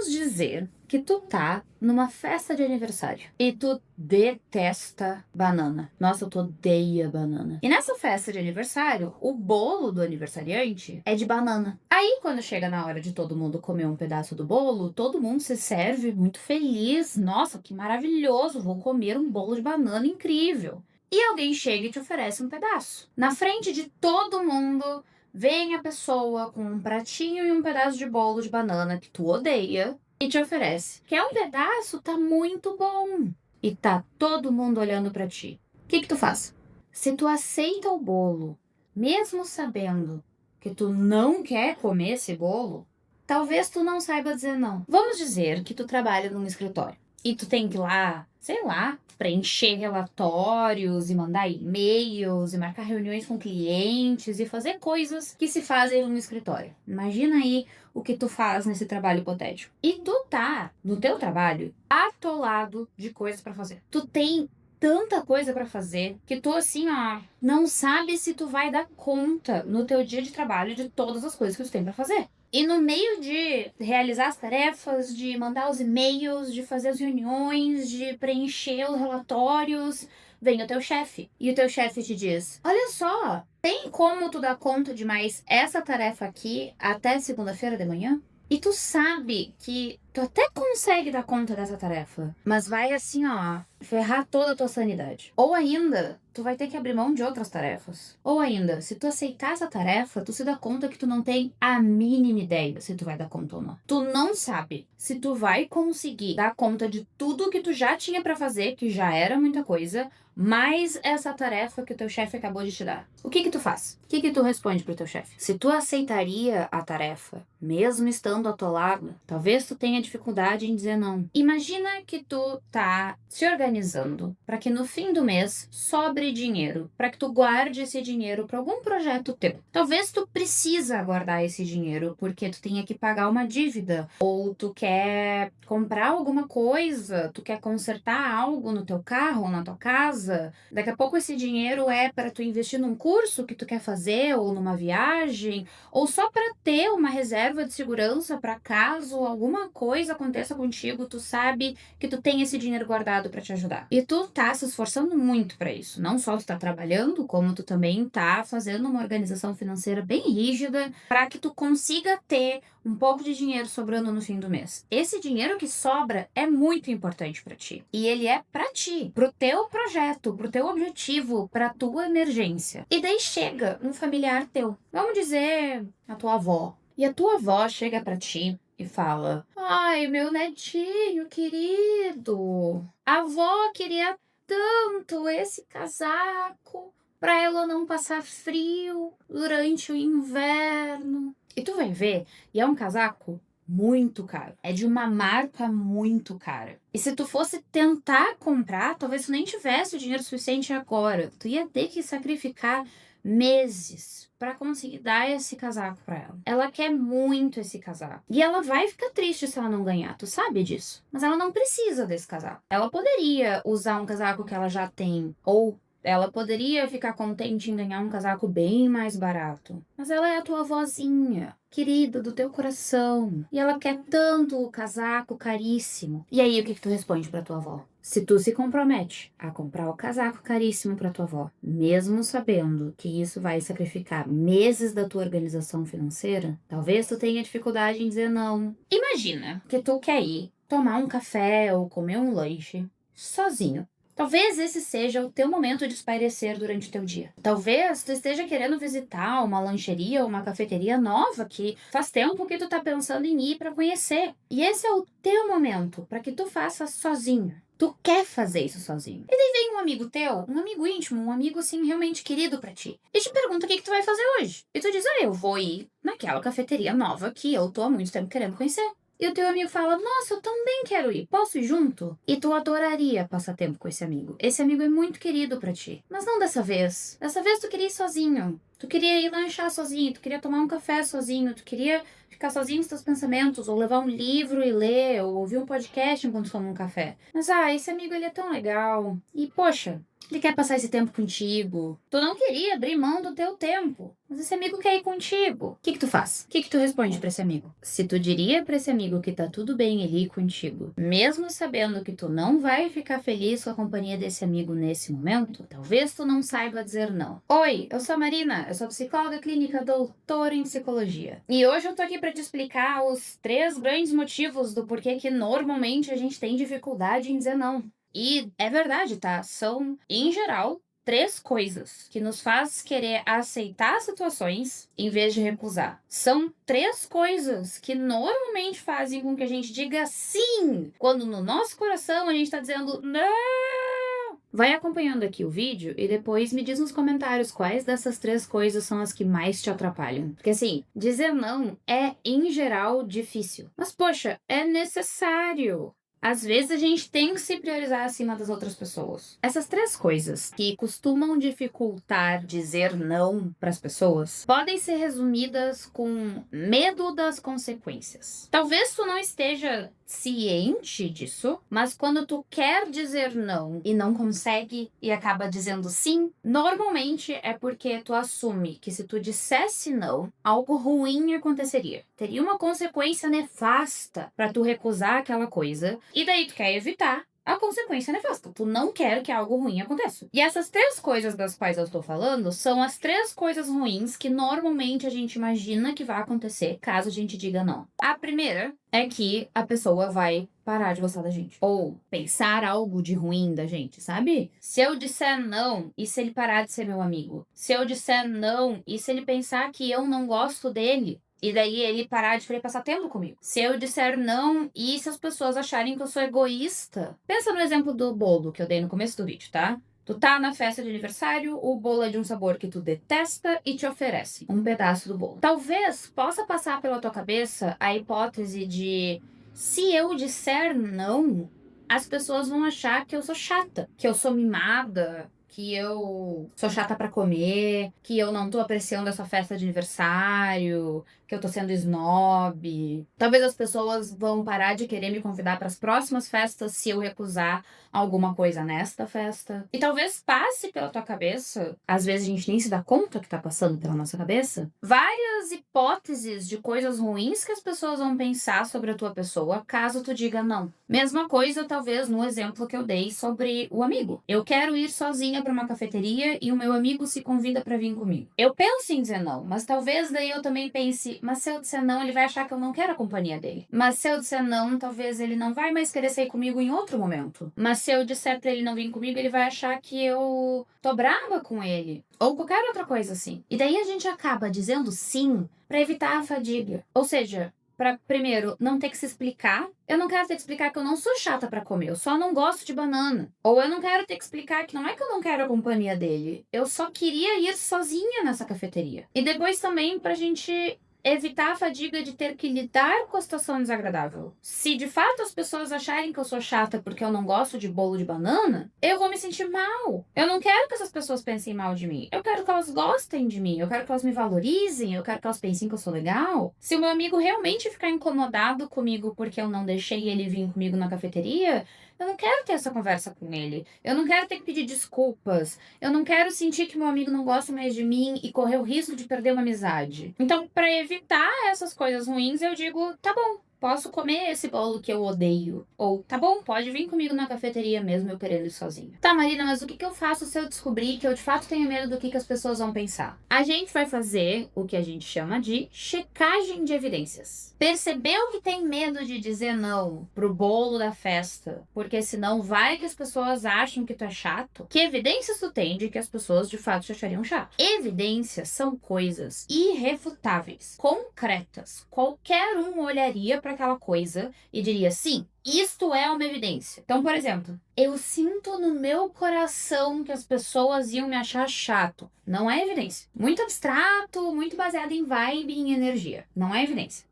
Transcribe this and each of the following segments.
Vamos dizer que tu tá numa festa de aniversário e tu detesta banana. Nossa, tu odeia banana. E nessa festa de aniversário, o bolo do aniversariante é de banana. Aí, quando chega na hora de todo mundo comer um pedaço do bolo, todo mundo se serve muito feliz. Nossa, que maravilhoso, vou comer um bolo de banana incrível. E alguém chega e te oferece um pedaço. Na frente de todo mundo, vem a pessoa com um pratinho e um pedaço de bolo de banana que tu odeia e te oferece. Quer um pedaço? Tá muito bom. E tá todo mundo olhando pra ti. O que tu faz? Se tu aceita o bolo, mesmo sabendo que tu não quer comer esse bolo, talvez tu não saiba dizer não. Vamos dizer que tu trabalha num escritório e tu tem que ir lá, sei lá, preencher relatórios e mandar e-mails e marcar reuniões com clientes e fazer coisas que se fazem no escritório. Imagina aí o que tu faz nesse trabalho hipotético. E tu tá, no teu trabalho, atolado de coisas pra fazer. Tu tem tanta coisa pra fazer que tu assim, ó, não sabe se tu vai dar conta no teu dia de trabalho de todas as coisas que tu tem pra fazer. E no meio de realizar as tarefas, de mandar os e-mails, de fazer as reuniões, de preencher os relatórios, vem o teu chefe. E o teu chefe te diz: olha só, tem como tu dar conta de mais essa tarefa aqui até segunda-feira de manhã? E tu sabe que tu até consegue dar conta dessa tarefa, mas vai assim, ó, ferrar toda a tua sanidade. Ou ainda, tu vai ter que abrir mão de outras tarefas. Ou ainda, se tu aceitar essa tarefa, tu se dá conta que tu não tem a mínima ideia se tu vai dar conta ou não. Tu não sabe se tu vai conseguir dar conta de tudo que tu já tinha pra fazer, que já era muita coisa, mais essa tarefa que o teu chefe acabou de te dar. O que tu faz? O que tu responde pro teu chefe? Se tu aceitaria a tarefa, mesmo estando atolado, talvez tu tenha dificuldade em dizer não. Imagina que tu tá se organizando para que no fim do mês sobre dinheiro, para que tu guarde esse dinheiro para algum projeto teu. Talvez tu precisa guardar esse dinheiro porque tu tenha que pagar uma dívida, ou tu quer comprar alguma coisa, tu quer consertar algo no teu carro ou na tua casa. Daqui a pouco esse dinheiro é para tu investir num curso que tu quer fazer, ou numa viagem, ou só para ter uma reserva de segurança para caso alguma coisa aconteça contigo, tu sabe que tu tem esse dinheiro guardado para te ajudar. E tu tá se esforçando muito para isso. Não só tu tá trabalhando, como tu também tá fazendo uma organização financeira bem rígida para que tu consiga ter um pouco de dinheiro sobrando no fim do mês. Esse dinheiro que sobra é muito importante para ti. E ele é para ti, pro teu projeto, pro teu objetivo, pra tua emergência. E daí chega um familiar teu. Vamos dizer, a tua avó. E a tua avó chega pra ti e fala: ai, meu netinho querido, a avó queria tanto esse casaco pra ela não passar frio durante o inverno. E tu vai ver, e é um casaco muito caro. É de uma marca muito cara. E se tu fosse tentar comprar, talvez tu nem tivesse o dinheiro suficiente agora. Tu ia ter que sacrificar meses para conseguir dar esse casaco para ela. Ela quer muito esse casaco. E ela vai ficar triste se ela não ganhar, tu sabe disso. Mas ela não precisa desse casaco. Ela poderia usar um casaco que ela já tem, ou ela poderia ficar contente em ganhar um casaco bem mais barato. Mas ela é a tua vozinha, querida do teu coração. E ela quer tanto o casaco caríssimo. E aí, o que tu responde pra tua avó? Se tu se compromete a comprar o casaco caríssimo pra tua avó, mesmo sabendo que isso vai sacrificar meses da tua organização financeira, talvez tu tenha dificuldade em dizer não. Imagina que tu quer ir tomar um café ou comer um lanche sozinho. Talvez esse seja o teu momento de espairecer durante o teu dia. Talvez tu esteja querendo visitar uma lancheria ou uma cafeteria nova que faz tempo que tu tá pensando em ir para conhecer. E esse é o teu momento para que tu faça sozinho. Tu quer fazer isso sozinho. E daí vem um amigo teu, um amigo íntimo, um amigo assim realmente querido pra ti. E te pergunta o que tu vai fazer hoje. E tu diz: ah, eu vou ir naquela cafeteria nova que eu tô há muito tempo querendo conhecer. E o teu amigo fala: nossa, eu também quero ir, posso ir junto? E tu adoraria passar tempo com esse amigo. Esse amigo é muito querido pra ti. Mas não dessa vez. Dessa vez tu queria ir sozinho. Tu queria ir lanchar sozinho, tu queria tomar um café sozinho, tu queria ficar sozinho com os teus pensamentos, ou levar um livro e ler, ou ouvir um podcast enquanto toma um café. Mas esse amigo ele é tão legal. E poxa, Ele quer passar esse tempo contigo. Tu não queria abrir mão do teu tempo, mas esse amigo quer ir contigo. O que tu faz? O que tu responde pra esse amigo? Se tu diria pra esse amigo que tá tudo bem ele ir contigo, mesmo sabendo que tu não vai ficar feliz com a companhia desse amigo nesse momento, talvez tu não saiba dizer não. Oi, eu sou a Marina, eu sou psicóloga clínica, doutora em psicologia. E hoje eu tô aqui pra te explicar os 3 grandes motivos do porquê que normalmente a gente tem dificuldade em dizer não. E é verdade, tá? São, em geral, 3 coisas que nos faz querer aceitar situações em vez de recusar. São 3 coisas que normalmente fazem com que a gente diga sim, quando no nosso coração a gente tá dizendo não. Vai acompanhando aqui o vídeo e depois me diz nos comentários quais dessas 3 coisas são as que mais te atrapalham. Porque assim, dizer não é, em geral, difícil. Mas poxa, é necessário. Às vezes a gente tem que se priorizar acima das outras pessoas. Essas 3 coisas que costumam dificultar dizer não para as pessoas podem ser resumidas com medo das consequências. Talvez tu não esteja ciente disso, mas quando tu quer dizer não e não consegue e acaba dizendo sim, normalmente é porque tu assume que se tu dissesse não, algo ruim aconteceria. Teria uma consequência nefasta para tu recusar aquela coisa, e daí tu quer evitar a consequência nefasta. Tu não quer que algo ruim aconteça. E essas 3 coisas das quais eu estou falando são as 3 coisas ruins que normalmente a gente imagina que vai acontecer caso a gente diga não. A primeira é que a pessoa vai parar de gostar da gente. Ou pensar algo de ruim da gente, sabe? Se eu disser não, e se ele parar de ser meu amigo? Se eu disser não, e se ele pensar que eu não gosto dele? E daí ele parar de querer passar tempo comigo. Se eu disser não, e se as pessoas acharem que eu sou egoísta? Pensa no exemplo do bolo que eu dei no começo do vídeo, tá? Tu tá na festa de aniversário, o bolo é de um sabor que tu detesta e te oferece um pedaço do bolo. Talvez possa passar pela tua cabeça a hipótese de: se eu disser não, as pessoas vão achar que eu sou chata, que eu sou mimada, que eu sou chata pra comer, que eu não tô apreciando essa festa de aniversário, que eu tô sendo snob. Talvez as pessoas vão parar de querer me convidar para as próximas festas se eu recusar alguma coisa nesta festa. E talvez passe pela tua cabeça, às vezes a gente nem se dá conta que tá passando pela nossa cabeça, várias hipóteses de coisas ruins que as pessoas vão pensar sobre a tua pessoa caso tu diga não. Mesma coisa, talvez, no exemplo que eu dei sobre o amigo. Eu quero ir sozinha para uma cafeteria e o meu amigo se convida para vir comigo. Eu penso em dizer não, mas talvez daí eu também pense: mas se eu disser não, ele vai achar que eu não quero a companhia dele. Mas se eu disser não, talvez ele não vai mais querer sair comigo em outro momento. Mas se eu disser pra ele não vir comigo, ele vai achar que eu tô brava com ele. Ou qualquer outra coisa assim. E daí a gente acaba dizendo sim pra evitar a fadiga. Ou seja, pra, primeiro, não ter que se explicar. Eu não quero ter que explicar que eu não sou chata pra comer, eu só não gosto de banana. Ou eu não quero ter que explicar que não é que eu não quero a companhia dele, eu só queria ir sozinha nessa cafeteria. E depois também pra gente evitar a fadiga de ter que lidar com a situação desagradável. Se de fato as pessoas acharem que eu sou chata porque eu não gosto de bolo de banana, eu vou me sentir mal. Eu não quero que essas pessoas pensem mal de mim. Eu quero que elas gostem de mim. Eu quero que elas me valorizem. Eu quero que elas pensem que eu sou legal. Se o meu amigo realmente ficar incomodado comigo porque eu não deixei ele vir comigo na cafeteria, eu não quero ter essa conversa com ele. Eu não quero ter que pedir desculpas. Eu não quero sentir que meu amigo não gosta mais de mim e correr o risco de perder uma amizade. Então, para evitar essas coisas ruins, eu digo: tá bom, posso comer esse bolo que eu odeio. Ou, tá bom, pode vir comigo na cafeteria mesmo eu querendo ir sozinha. Tá, Marina, mas o que eu faço se eu descobrir que eu de fato tenho medo do que as pessoas vão pensar? A gente vai fazer o que a gente chama de checagem de evidências. Percebeu que tem medo de dizer não pro bolo da festa, porque senão vai que as pessoas acham que tu é chato? Que evidências tu tem de que as pessoas de fato te achariam chato? Evidências são coisas irrefutáveis, concretas. Qualquer um olharia para aquela coisa e diria: sim, isto é uma evidência. Então, por exemplo, eu sinto no meu coração que as pessoas iam me achar chato. Não é evidência. Muito abstrato, muito baseado em vibe e em energia. Não é evidência.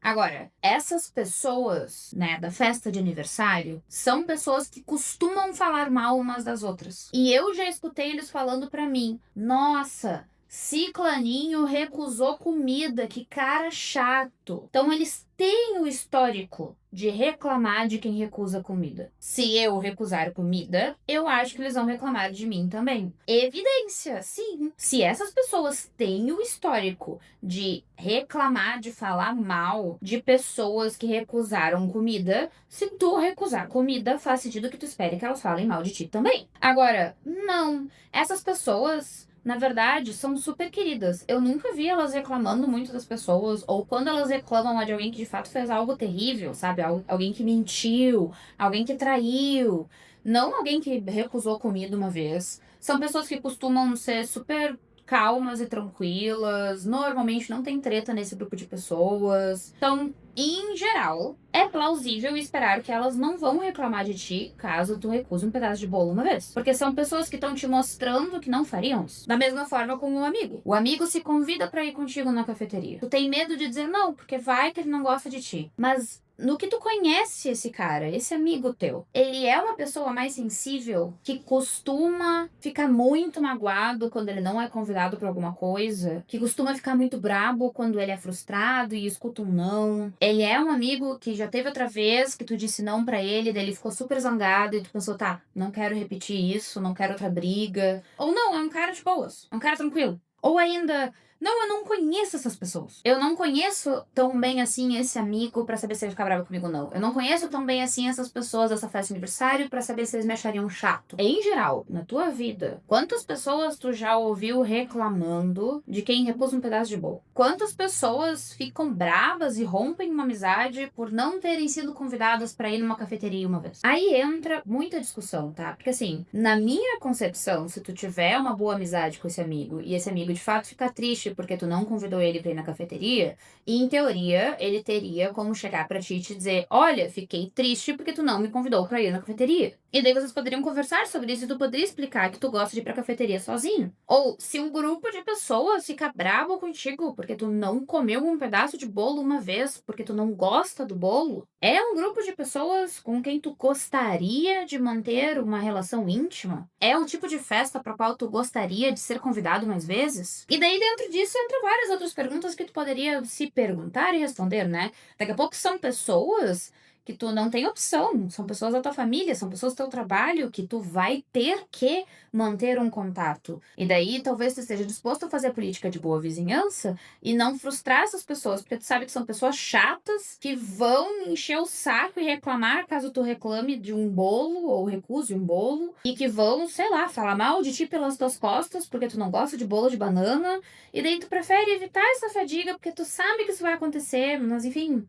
Agora, essas pessoas, né, da festa de aniversário, são pessoas que costumam falar mal umas das outras. E eu já escutei eles falando pra mim: nossa, ciclaninho recusou comida, que cara chato. Então eles têm o histórico de reclamar de quem recusa comida. Se eu recusar comida, eu acho que eles vão reclamar de mim também. Evidência, sim. Se essas pessoas têm o histórico de reclamar, de falar mal de pessoas que recusaram comida, se tu recusar comida, faz sentido que tu espere que elas falem mal de ti também. Agora, não. Essas pessoas, na verdade, são super queridas. Eu nunca vi elas reclamando muito das pessoas, ou quando elas reclamam de alguém que de fato fez algo terrível, sabe? Alguém que mentiu, alguém que traiu, não alguém que recusou comida uma vez. São pessoas que costumam ser super calmas e tranquilas, normalmente não tem treta nesse grupo de pessoas. Então, em geral, é plausível esperar que elas não vão reclamar de ti caso tu recuse um pedaço de bolo uma vez. Porque são pessoas que estão te mostrando que não fariam isso. Da mesma forma com o amigo. O amigo se convida pra ir contigo na cafeteria. Tu tem medo de dizer não, porque vai que ele não gosta de ti. Mas no que tu conhece esse cara, esse amigo teu, ele é uma pessoa mais sensível que costuma ficar muito magoado quando ele não é convidado pra alguma coisa, que costuma ficar muito brabo quando ele é frustrado e escuta um não. Ele é um amigo que já teve outra vez que tu disse não pra ele, daí ele ficou super zangado e tu pensou, tá, não quero repetir isso, não quero outra briga. Ou não, é um cara de boas, é um cara tranquilo. Ou ainda, não, eu não conheço essas pessoas. Eu não conheço tão bem assim esse amigo pra saber se ele ficar bravo comigo ou não. Eu não conheço tão bem assim essas pessoas dessa festa de aniversário pra saber se eles me achariam chato. Em geral, na tua vida, quantas pessoas tu já ouviu reclamando de quem recusa um pedaço de bolo? Quantas pessoas ficam bravas e rompem uma amizade por não terem sido convidadas pra ir numa cafeteria uma vez? Aí entra muita discussão, tá? Porque assim, na minha concepção, se tu tiver uma boa amizade com esse amigo e esse amigo de fato fica triste porque tu não convidou ele pra ir na cafeteria, e em teoria ele teria como chegar pra ti e te dizer: olha, fiquei triste porque tu não me convidou pra ir na cafeteria. E daí vocês poderiam conversar sobre isso e tu poderia explicar que tu gosta de ir pra cafeteria sozinho. Ou se um grupo de pessoas fica bravo contigo porque tu não comeu um pedaço de bolo uma vez, porque tu não gosta do bolo, é um grupo de pessoas com quem tu gostaria de manter uma relação íntima? É um tipo de festa para qual tu gostaria de ser convidado mais vezes? E daí dentro disso entra várias outras perguntas que tu poderia se perguntar e responder, né? Daqui a pouco são pessoas que tu não tem opção, são pessoas da tua família, são pessoas do teu trabalho que tu vai ter que manter um contato. E daí talvez tu esteja disposto a fazer a política de boa vizinhança e não frustrar essas pessoas, porque tu sabe que são pessoas chatas que vão encher o saco e reclamar caso tu reclame de um bolo ou recuse um bolo, e que vão, sei lá, falar mal de ti pelas tuas costas porque tu não gosta de bolo de banana, e daí tu prefere evitar essa fadiga porque tu sabe que isso vai acontecer, mas enfim,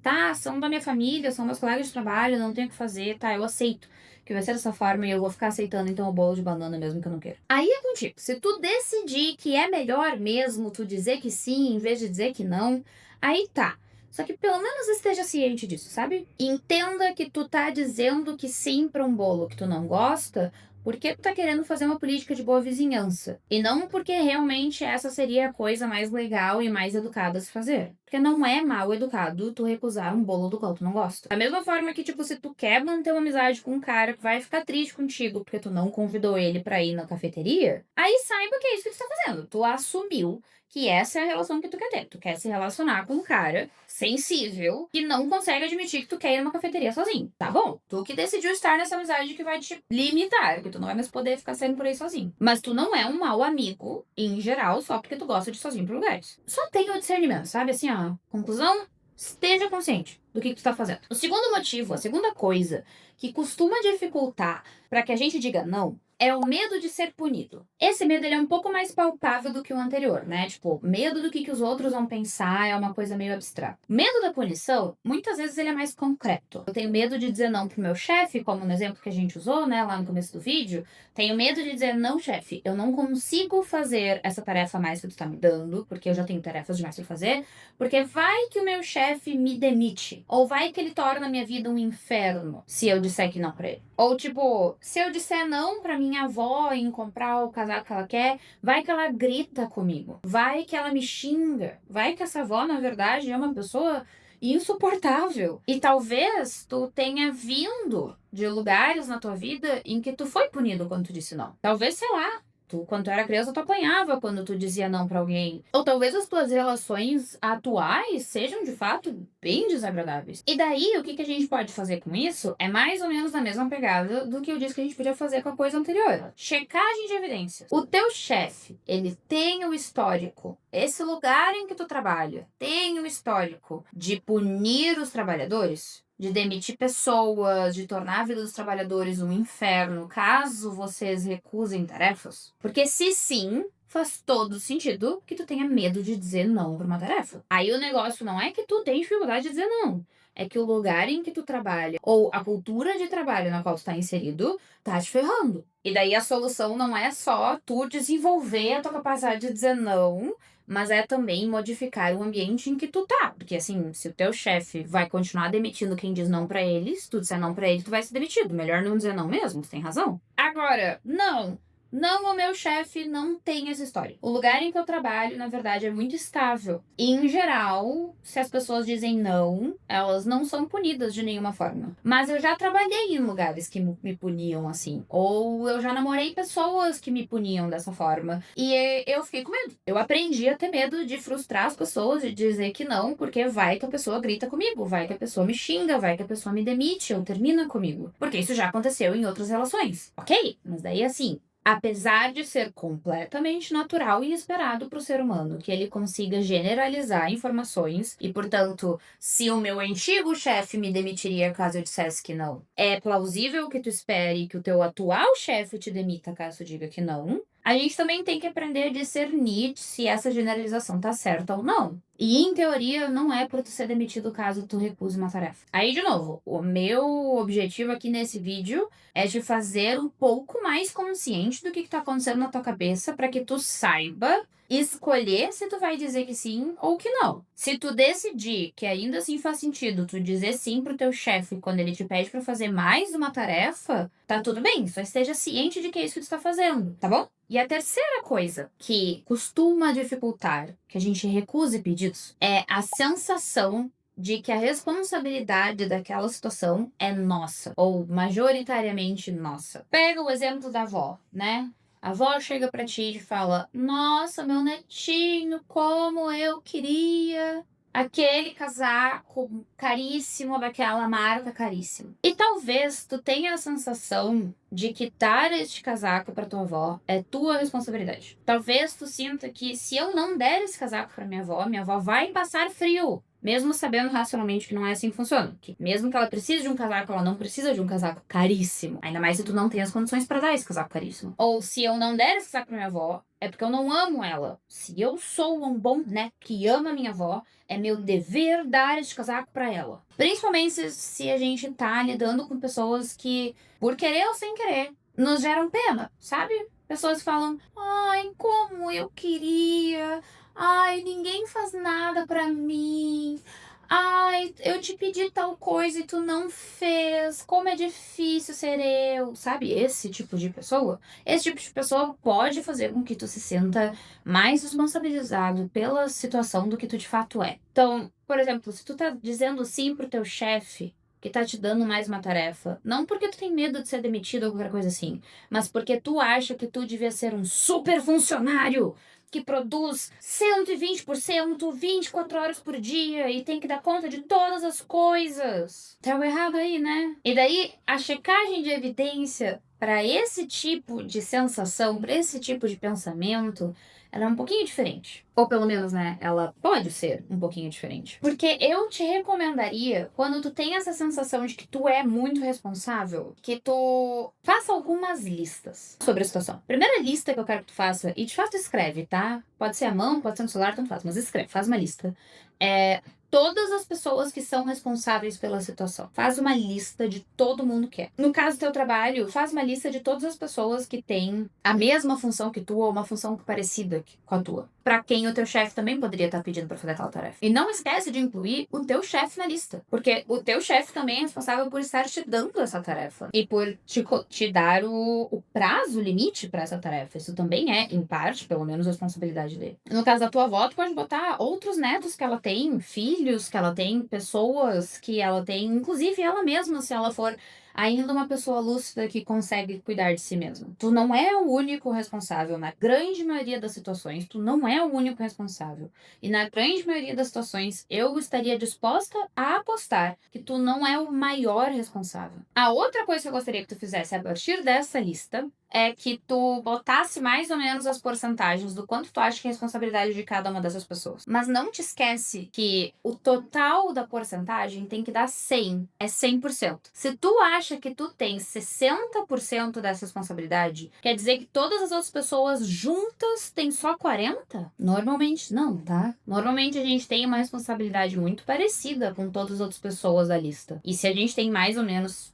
tá, são da minha família, são meus colegas de trabalho, não tenho o que fazer, tá, eu aceito que vai ser dessa forma e eu vou ficar aceitando então o bolo de banana mesmo que eu não queira. Aí é contigo. Se tu decidir que é melhor mesmo tu dizer que sim em vez de dizer que não, aí tá. Só que pelo menos esteja ciente disso, sabe? Entenda que tu tá dizendo que sim pra um bolo que tu não gosta porque tu tá querendo fazer uma política de boa vizinhança. E não porque realmente essa seria a coisa mais legal e mais educada a se fazer. Porque não é mal educado tu recusar um bolo do qual tu não gosta. Da mesma forma que, tipo, se tu quer manter uma amizade com um cara que vai ficar triste contigo porque tu não convidou ele pra ir na cafeteria, aí saiba que é isso que tu tá fazendo. Tu assumiu que essa é a relação que tu quer ter. Tu quer se relacionar com um cara sensível que não consegue admitir que tu quer ir numa cafeteria sozinho. Tá bom? Tu que decidiu estar nessa amizade que vai te limitar, que tu não vai mais poder ficar saindo por aí sozinho. Mas tu não é um mau amigo, em geral, só porque tu gosta de ir sozinho pra lugares. Só tenha o discernimento, sabe? Assim, ó. Conclusão? Esteja consciente do que tu tá fazendo. O segundo motivo, a segunda coisa que costuma dificultar pra que a gente diga não é o medo de ser punido. Esse medo ele é um pouco mais palpável do que o anterior, né? Tipo, medo do que os outros vão pensar é uma coisa meio abstrata. Medo da punição, muitas vezes ele é mais concreto. Eu tenho medo de dizer não pro meu chefe, como no exemplo que a gente usou, né, lá no começo do vídeo. Tenho medo de dizer, não, chefe, eu não consigo fazer essa tarefa a mais que tu tá me dando, porque eu já tenho tarefas demais pra fazer, porque vai que o meu chefe me demite, ou vai que ele torna a minha vida um inferno, se eu disser que não pra ele. Ou tipo, se eu disser não pra minha avó em comprar o casaco que ela quer, vai que ela grita comigo, vai que ela me xinga, vai que essa avó, na verdade, é uma pessoa insuportável. E talvez tu tenha vindo de lugares na tua vida em que tu foi punido quando tu disse não. Talvez, sei lá, quando tu era criança, tu apanhava quando tu dizia não pra alguém. Ou talvez as tuas relações atuais sejam, de fato, bem desagradáveis. E daí, o que a gente pode fazer com isso é mais ou menos na mesma pegada do que eu disse que a gente podia fazer com a coisa anterior. Checagem de evidências. O teu chefe, ele tem o histórico, esse lugar em que tu trabalha, tem o histórico de punir os trabalhadores? De demitir pessoas, de tornar a vida dos trabalhadores um inferno, caso vocês recusem tarefas? Porque se sim, faz todo sentido que tu tenha medo de dizer não pra uma tarefa. Aí o negócio não é que tu tem dificuldade de dizer não. É que o lugar em que tu trabalha, ou a cultura de trabalho na qual tu tá inserido, tá te ferrando. E daí a solução não é só tu desenvolver a tua capacidade de dizer não, mas é também modificar o ambiente em que tu tá. Porque, assim, se o teu chefe vai continuar demitindo quem diz não pra ele, se tu disser não pra ele, tu vai ser demitido. Melhor não dizer não mesmo, tu tem razão. Agora, não, o meu chefe não tem essa história. O lugar em que eu trabalho, na verdade, é muito estável. E, em geral, se as pessoas dizem não, elas não são punidas de nenhuma forma. Mas eu já trabalhei em lugares que me puniam assim. Ou eu já namorei pessoas que me puniam dessa forma. E eu fiquei com medo. Eu aprendi a ter medo de frustrar as pessoas, de dizer que não, porque vai que a pessoa grita comigo, vai que a pessoa me xinga, vai que a pessoa me demite ou termina comigo. Porque isso já aconteceu em outras relações. Ok, mas daí assim, apesar de ser completamente natural e esperado para o ser humano que ele consiga generalizar informações e, portanto, se o meu antigo chefe me demitiria caso eu dissesse que não, é plausível que tu espere que o teu atual chefe te demita caso tu diga que não. A gente também tem que aprender a discernir se essa generalização tá certa ou não. E, em teoria, não é pra tu ser demitido caso tu recuse uma tarefa. Aí, de novo, o meu objetivo aqui nesse vídeo é te fazer um pouco mais consciente do que tá acontecendo na tua cabeça para que tu saiba escolher se tu vai dizer que sim ou que não. Se tu decidir que ainda assim faz sentido tu dizer sim pro teu chefe quando ele te pede pra fazer mais uma tarefa, tá tudo bem, só esteja ciente de que é isso que tu tá fazendo, tá bom? E a terceira coisa que costuma dificultar que a gente recuse pedidos é a sensação de que a responsabilidade daquela situação é nossa, ou majoritariamente nossa. Pega o exemplo da avó, né? A avó chega pra ti e fala: Nossa, meu netinho, como eu queria aquele casaco caríssimo, daquela marca caríssima. E talvez tu tenha a sensação de que dar este casaco pra tua avó é tua responsabilidade. Talvez tu sinta que se eu não der esse casaco pra minha avó vai passar frio. Mesmo sabendo racionalmente que não é assim que funciona. Que mesmo que ela precise de um casaco, ela não precisa de um casaco caríssimo. Ainda mais se tu não tem as condições pra dar esse casaco caríssimo. Ou se eu não der esse casaco pra minha avó, é porque eu não amo ela. Se eu sou um bom neto que ama minha avó, é meu dever dar esse casaco pra ela. Principalmente se a gente tá lidando com pessoas que, por querer ou sem querer, nos geram pena, sabe? Pessoas que falam: Ai, como eu queria. Ai, ninguém faz nada pra mim. Ai, eu te pedi tal coisa e tu não fez. Como é difícil ser eu. Sabe, esse tipo de pessoa? Esse tipo de pessoa pode fazer com que tu se sinta mais responsabilizado pela situação do que tu de fato é. Então, por exemplo, se tu tá dizendo sim pro teu chefe que tá te dando mais uma tarefa, não porque tu tem medo de ser demitido ou qualquer coisa assim, mas porque tu acha que tu devia ser um super funcionário que produz 120%, 24 horas por dia e tem que dar conta de todas as coisas. Tá errado aí, né? E daí, a checagem de evidência para esse tipo de sensação, para esse tipo de pensamento, ela é um pouquinho diferente. Ou pelo menos, né, ela pode ser um pouquinho diferente. Porque eu te recomendaria, quando tu tem essa sensação de que tu é muito responsável, que tu faça algumas listas sobre a situação. Primeira lista que eu quero que tu faça, e de fato escreve, tá? Pode ser à mão, pode ser no celular, tanto faz, mas escreve, faz uma lista. Todas as pessoas que são responsáveis pela situação. Faz uma lista de todo mundo que é. No caso do teu trabalho, faz uma lista de todas as pessoas que têm a mesma função que tu ou uma função parecida com a tua. Pra quem o teu chefe também poderia estar pedindo pra fazer aquela tarefa. E não esquece de incluir o teu chefe na lista. Porque o teu chefe também é responsável por estar te dando essa tarefa. E por te dar o prazo limite pra essa tarefa. Isso também é, em parte, pelo menos, responsabilidade dele. No caso da tua avó, tu pode botar outros netos que ela tem, filhos que ela tem, pessoas que ela tem, inclusive ela mesma, se ela for ainda uma pessoa lúcida que consegue cuidar de si mesma. Tu não é o único responsável. Na grande maioria das situações, tu não é o único responsável. E na grande maioria das situações, eu estaria disposta a apostar que tu não é o maior responsável. A outra coisa que eu gostaria que tu fizesse a partir dessa lista é que tu botasse mais ou menos as porcentagens do quanto tu acha que é a responsabilidade de cada uma dessas pessoas. Mas não te esquece que o total da porcentagem tem que dar 100. É 100%. Se tu acha que tu tem 60% dessa responsabilidade, quer dizer que todas as outras pessoas juntas têm só 40? Normalmente não, tá? Normalmente a gente tem uma responsabilidade muito parecida com todas as outras pessoas da lista. E se a gente tem mais ou menos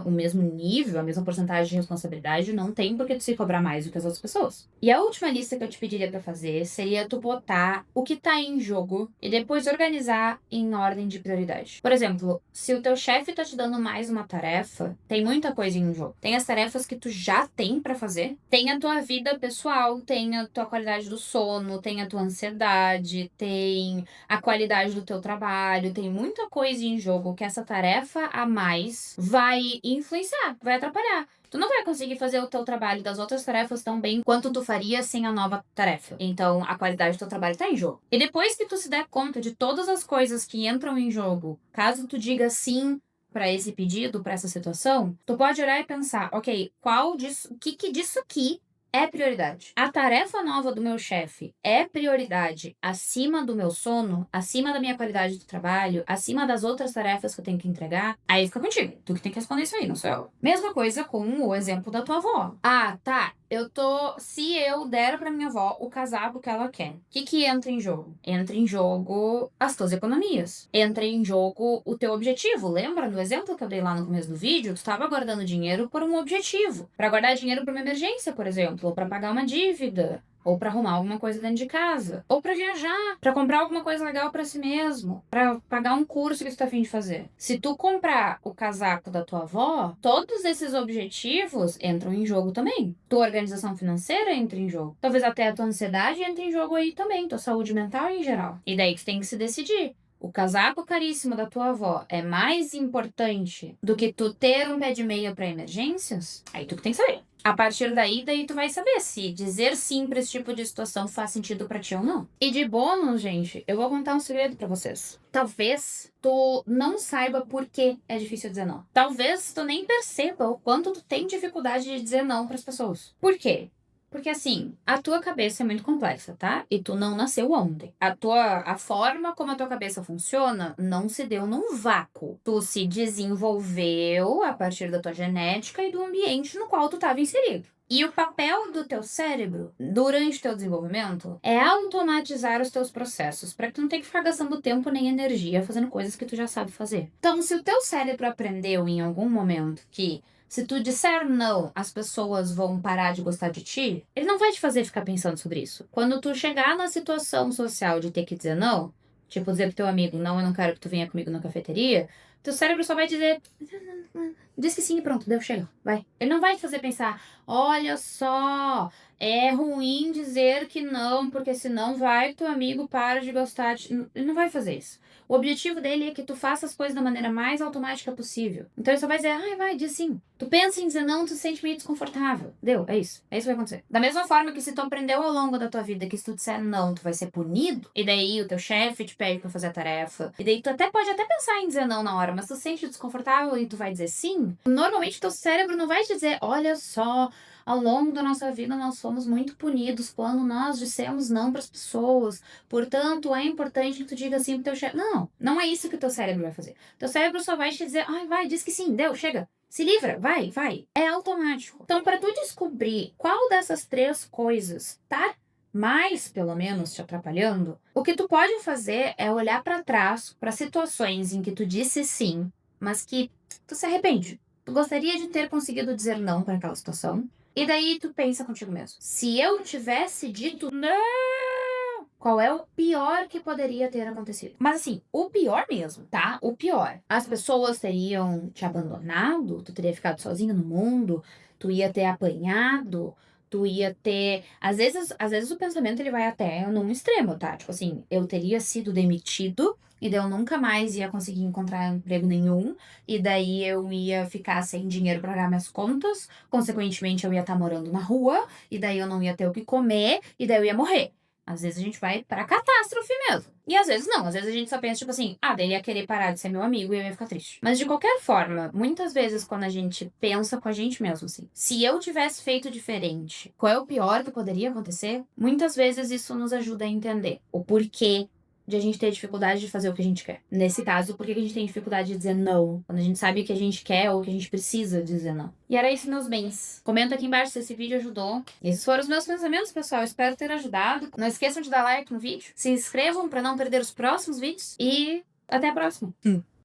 o mesmo nível, a mesma porcentagem de responsabilidade, não tem por que tu se cobrar mais do que as outras pessoas. E a última lista que eu te pediria pra fazer seria tu botar o que tá em jogo e depois organizar em ordem de prioridade. Por exemplo, se o teu chefe tá te dando mais uma tarefa, tem muita coisa em jogo. Tem as tarefas que tu já tem pra fazer, tem a tua vida pessoal, tem a tua qualidade do sono, tem a tua ansiedade, tem a qualidade do teu trabalho, tem muita coisa em jogo que essa tarefa a mais vai influenciar, vai atrapalhar. Tu não vai conseguir fazer o teu trabalho das outras tarefas tão bem quanto tu faria sem a nova tarefa. Então, a qualidade do teu trabalho tá em jogo. E depois que tu se der conta de todas as coisas que entram em jogo, caso tu diga sim para esse pedido, para essa situação, tu pode olhar e pensar, ok, o que disso aqui é prioridade? A tarefa nova do meu chefe é prioridade acima do meu sono, acima da minha qualidade do trabalho, acima das outras tarefas que eu tenho que entregar? Aí fica contigo. Tu que tem que responder isso aí, não sou eu. Mesma coisa com o exemplo da tua avó. Ah, tá. Se eu der pra minha avó o casaco que ela quer, o que entra em jogo? Entra em jogo as tuas economias. Entra em jogo o teu objetivo. Lembra do exemplo que eu dei lá no começo do vídeo? Tu estava guardando dinheiro por um objetivo. Pra guardar dinheiro pra uma emergência, por exemplo, ou pra pagar uma dívida, ou pra arrumar alguma coisa dentro de casa, ou pra viajar, pra comprar alguma coisa legal pra si mesmo, pra pagar um curso que tu tá a fim de fazer. Se tu comprar o casaco da tua avó, todos esses objetivos entram em jogo também. Tua organização financeira entra em jogo. Talvez até a tua ansiedade entre em jogo aí também, tua saúde mental em geral. E daí tu tem que se decidir. O casaco caríssimo da tua avó é mais importante do que tu ter um pé de meia pra emergências? Aí tu que tem que saber. A partir daí tu vai saber se dizer sim pra esse tipo de situação faz sentido pra ti ou não. E de bônus, gente, eu vou contar um segredo pra vocês. Talvez tu não saiba por que é difícil dizer não. Talvez tu nem perceba o quanto tu tem dificuldade de dizer não pras pessoas. Por quê? Porque assim, a tua cabeça é muito complexa, tá? E tu não nasceu ontem. A forma como a tua cabeça funciona não se deu num vácuo. Tu se desenvolveu a partir da tua genética e do ambiente no qual tu estava inserido. E o papel do teu cérebro durante o teu desenvolvimento é automatizar os teus processos, para que tu não tenha que ficar gastando tempo nem energia fazendo coisas que tu já sabe fazer. Então, se o teu cérebro aprendeu em algum momento que se tu disser não, as pessoas vão parar de gostar de ti, ele não vai te fazer ficar pensando sobre isso. Quando tu chegar na situação social de ter que dizer não, tipo dizer pro teu amigo, não, eu não quero que tu venha comigo na cafeteria, teu cérebro só vai dizer, diz que sim e pronto, deu, chega, vai. Ele não vai te fazer pensar, olha só, é ruim dizer que não, porque senão vai que teu amigo para de gostar de... Ele não vai fazer isso. O objetivo dele é que tu faça as coisas da maneira mais automática possível. Então ele só vai dizer, ai, vai, diz sim. Tu pensa em dizer não, tu se sente meio desconfortável. Deu, é isso. É isso que vai acontecer. Da mesma forma que se tu aprendeu ao longo da tua vida que se tu disser não, tu vai ser punido, e daí o teu chefe te pede pra fazer a tarefa, e daí tu pode até pensar em dizer não na hora, mas tu se sente desconfortável e tu vai dizer sim, normalmente teu cérebro não vai te dizer, olha só, ao longo da nossa vida nós fomos muito punidos quando nós dissemos não para as pessoas. Portanto, é importante que tu diga sim pro teu chefe. Não, não é isso que o teu cérebro vai fazer. Teu cérebro só vai te dizer, ai, vai, diz que sim, deu, chega. Se livra, vai, vai. É automático. Então, para tu descobrir qual dessas três coisas tá mais, pelo menos, te atrapalhando, o que tu pode fazer é olhar para trás, para situações em que tu disse sim, mas que tu se arrepende. Tu gostaria de ter conseguido dizer não para aquela situação. E daí tu pensa contigo mesmo. Se eu tivesse dito não, qual é o pior que poderia ter acontecido? Mas assim, o pior mesmo, tá? O pior. As pessoas teriam te abandonado, tu teria ficado sozinho no mundo, tu ia ter apanhado, tu ia ter... Às vezes o pensamento ele vai até num extremo, tá? Tipo assim, eu teria sido demitido e daí eu nunca mais ia conseguir encontrar emprego nenhum, e daí eu ia ficar sem dinheiro pra pagar minhas contas, consequentemente eu ia estar morando na rua, e daí eu não ia ter o que comer, e daí eu ia morrer. Às vezes a gente vai pra catástrofe mesmo. E às vezes não, às vezes a gente só pensa, tipo assim, daí ele ia querer parar de ser meu amigo e eu ia ficar triste. Mas de qualquer forma, muitas vezes quando a gente pensa com a gente mesmo, assim, se eu tivesse feito diferente, qual é o pior que poderia acontecer? Muitas vezes isso nos ajuda a entender o porquê de a gente ter dificuldade de fazer o que a gente quer. Nesse caso, por que a gente tem dificuldade de dizer não? Quando a gente sabe o que a gente quer ou o que a gente precisa dizer não. E era isso, meus bens. Comenta aqui embaixo se esse vídeo ajudou. Esses foram os meus pensamentos, pessoal. Espero ter ajudado. Não esqueçam de dar like no vídeo. Se inscrevam para não perder os próximos vídeos. E até a próxima.